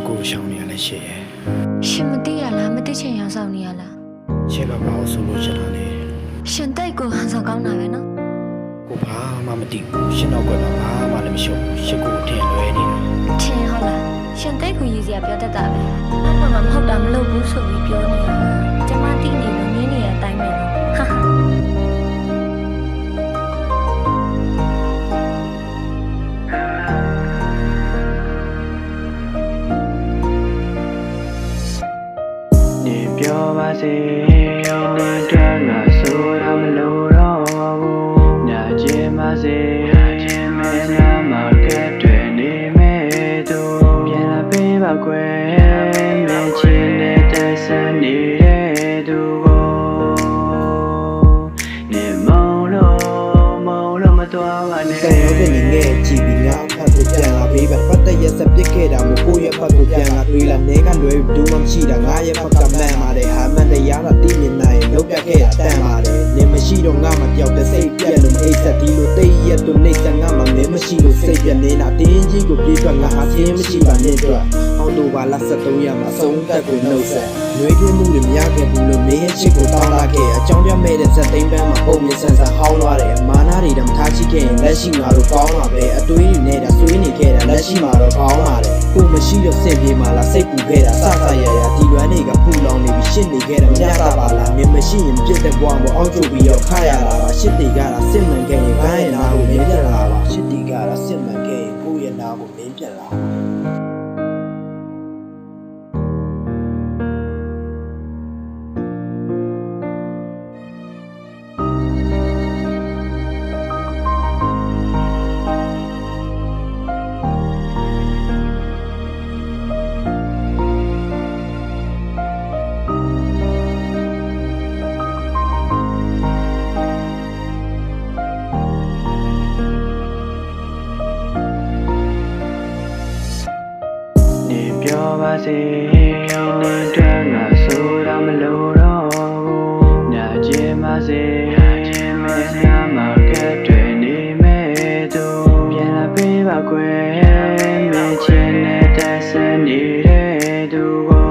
ကိုရှောင်းနေရလဲရှေ့ရဲ့ရှင်မသိရလားမသိချင်ရဆောင်နေရလားရှေ့ကဘာလို့ဆိုလို့ချင်တာလဲရှင်တိတ်ကိုဟန်ဆောင်ကောင်းတာပဲနော်ကိုဘာမှမသိဘူးရှင်တော့ကွယ်ဘာမှလည်းမရှုပ်ဘူးရှစ်ကိုထင်လွဲနေတာထင်ဟုတ်လားရှင်တိတ်ကိုရည်စရာပြောတတ်တာပဲဘာမှမဟုတ်တာမလုပ်ဘူးဆိုပြီးပြောနေတာကျမတိနေလို့နင်းနေတဲ့အတိုင်းပဲနော်ဟာနေပြောပါစေနေတော့ငါဆိုတာမလို့တော့ဘူးညချင်ပါစေမင်းများမကဲတွေ့နေမဲ့သူပြန်လာပေးပါကွယ်မင်းချင်တဲ့ဆန်းနေတဲ့သူကိုနေမောင်လို့မတော်ပါနဲ့တဲ့ရုပ်တင်ငယ်ကြည့်ပြီးငါဖတ်ဖို့ပြန်လာပေးပါပတ်သက်ရစပြစ်ခဲ့တာမကိုရဖတ်ဖို့ပြန်လာတွေးလာနေကလွယ်ဘူးမှမရှိတာငါရဲ့ဖတ်ကမှန်ပါတယ်ဟာမှန်တရားတာသိမြင်နိုင်လုံးပြခဲ့တာတန်ပါတယ်နေမရှိတော့ငါမပြောက်တဲ့စိတ်ပြက်လို့အိတ်ဆက်ဒီလိုသိရတော့နေစငါမှမင်းမရှိလို့စိတ်ပြက်နေတာတင်းကြီးကိုပြေးထွက်ငါဟာချင်းမရှိပါနဲ့တော့အော်တိုဘာလ73ရက်မှာဆုံးသက်ကိုနှုတ်ဆက်နှွေးထွေးမှုတွေမရခဲ့ဘူးလို့မင်းရဲ့ချစ်ကိုတောင်းလာခဲ့အကြောင်းပြမဲ့တဲ့ဇက်သိမ်းပန်းမှာပုံမြင်ဆန်ဆန်ဟောင်းသွားတယ်မာနာတွေတော့မထားချိခဲ့ရင်လက်ရှိမှာတော့ကောင်းလာပဲအတွေးတွေနဲ့တာဆွေးနေခဲ့တာလက်ရှိမှာတော့ကောင်းလာတယ်ကိုမရှိတော့စင်ပြေမှာလားစိတ်ပူခဲ့တာစရဒီလွမ်းတွေကပူလောင်နေပြီးရှင်းနေခဲ့တယ်မရတာပါလားမင်းမရှိရင်ပြစ်တဲ့ဘဝမှာအောင်းကျပြီးတော့ခါရလာပါရှစ်တီကတာစစ်မှန်ခဲ့ရင်ဘိုင်းရဲ့နာကိုမင်းပြန်လာပါရှစ်တီကတာစစ်မှန်ခဲ့ရင်ကိုယ့်ရဲ့နာကိုမင်းပြန်လာနေပြောပါစေနေတော့ငါဆိုတာမလို့တော့ဘူးညချင်ပါစေမင်းများမကဲတွေ့နေမဲ့သူပြန်လာပေးပါကွယ်မင်းချင်တဲ့ဆန်းနေတဲ့သူကို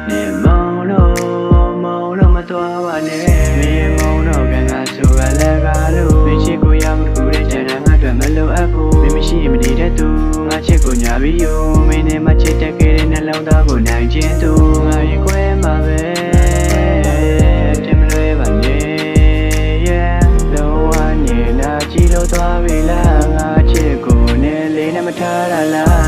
နေမောင်လို့မတော်ပါနဲ့မင်းမောင်တော့ကငါဆိုရလဲကားလို့မင်းချစ်ကိုရမလို့တဲ့ချမ်းငါအတွက်မလိုအပ်ဘူးမင်းမရှိရင်မနေတဲ့သူငါချစ်ကိုညာပြီးယူမင်းနဲ့မချစ်တဲ့ကလေးနှလုံးသားကိုနိုင်ခြင်းသူငါရင်ခွဲမှာပဲတင်မလွဲပါနဲ့လုံးဝနေလာကြည့်လို့သွားပြီလားငါချစ်ကိုနဲ့လေးနဲ့မထားတာလား